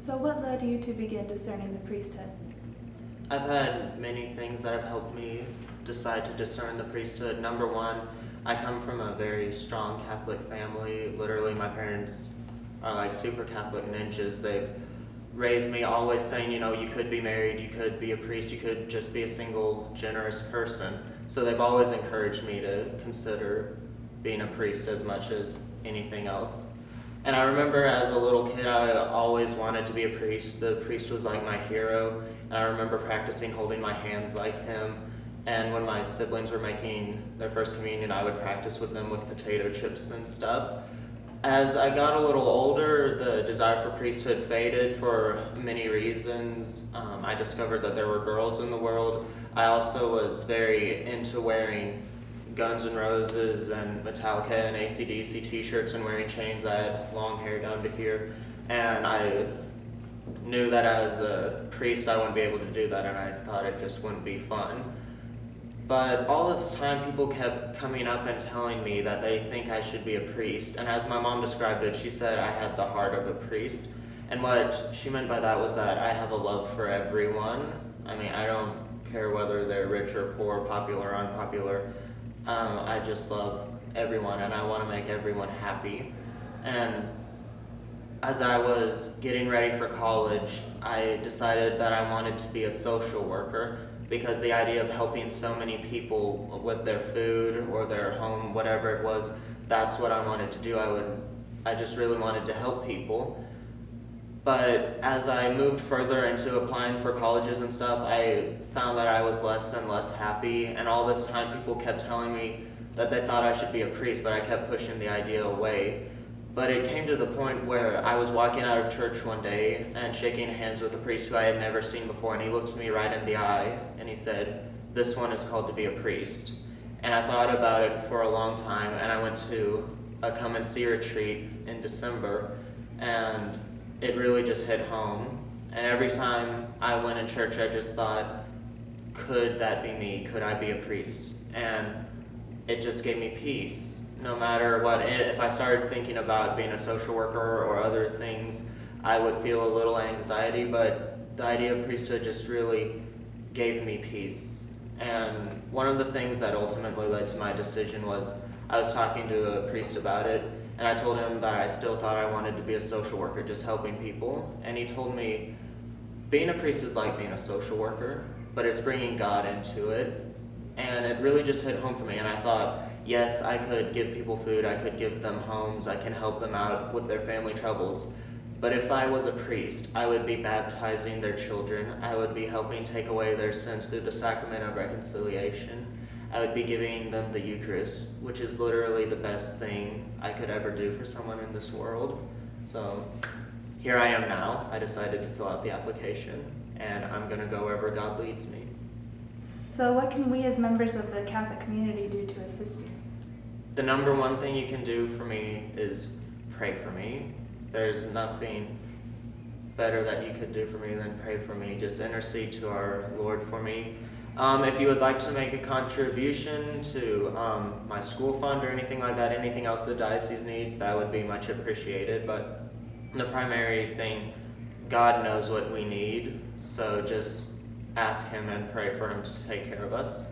So what led you to begin discerning the priesthood? I've had many things that have helped me decide to discern the priesthood. Number one, I come from a very strong Catholic family. Literally, my parents are like super Catholic ninjas. They've raised me always saying, you could be married, you could be a priest, you could just be a single, generous person. So they've always encouraged me to consider being a priest as much as anything else. And I remember as a little kid, I always wanted to be a priest. The priest was like my hero. And I remember practicing holding my hands like him. And when my siblings were making their first communion, I would practice with them with potato chips and stuff. As I got a little older, the desire for priesthood faded for many reasons. I discovered that there were girls in the world. I also was very into wearing Guns N' Roses and Metallica and AC/DC t-shirts and wearing chains. I had long hair down to here, and I knew that as a priest I wouldn't be able to do that, and I thought it just wouldn't be fun. But all this time people kept coming up and telling me that they think I should be a priest, and as my mom described it, she said I had the heart of a priest. And what she meant by that was that I have a love for everyone. I mean, I don't care whether they're rich or poor, popular or unpopular. I just love everyone, and I want to make everyone happy. And as I was getting ready for college, I decided that I wanted to be a social worker, because the idea of helping so many people with their food or their home, whatever it was, that's what I wanted to do. I just really wanted to help people. But as I moved further into applying for colleges and stuff, I found that I was less and less happy, and all this time people kept telling me that they thought I should be a priest, but I kept pushing the idea away. But it came to the point where I was walking out of church one day and shaking hands with a priest who I had never seen before, and he looked me right in the eye and he said, "This one is called to be a priest." And I thought about it for a long time, and I went to a come and see retreat in December, and it really just hit home. And every time I went in church, I just thought, could that be me? Could I be a priest? And it just gave me peace. No matter what, if I started thinking about being a social worker or other things, I would feel a little anxiety, but the idea of priesthood just really gave me peace. And one of the things that ultimately led to my decision was I was talking to a priest about it, and I told him that I still thought I wanted to be a social worker, just helping people. And he told me, being a priest is like being a social worker, but it's bringing God into it. And it really just hit home for me, and I thought, yes, I could give people food, I could give them homes, I can help them out with their family troubles. But if I was a priest, I would be baptizing their children, I would be helping take away their sins through the sacrament of reconciliation. I would be giving them the Eucharist, which is literally the best thing I could ever do for someone in this world. So here I am now. I decided to fill out the application, and I'm going to go wherever God leads me. So what can we as members of the Catholic community do to assist you? The number one thing you can do for me is pray for me. There's nothing better that you could do for me than pray for me. Just intercede to our Lord for me. If you would like to make a contribution to my school fund or anything like that, anything else the diocese needs, that would be much appreciated. But the primary thing, God knows what we need, so just ask Him and pray for Him to take care of us.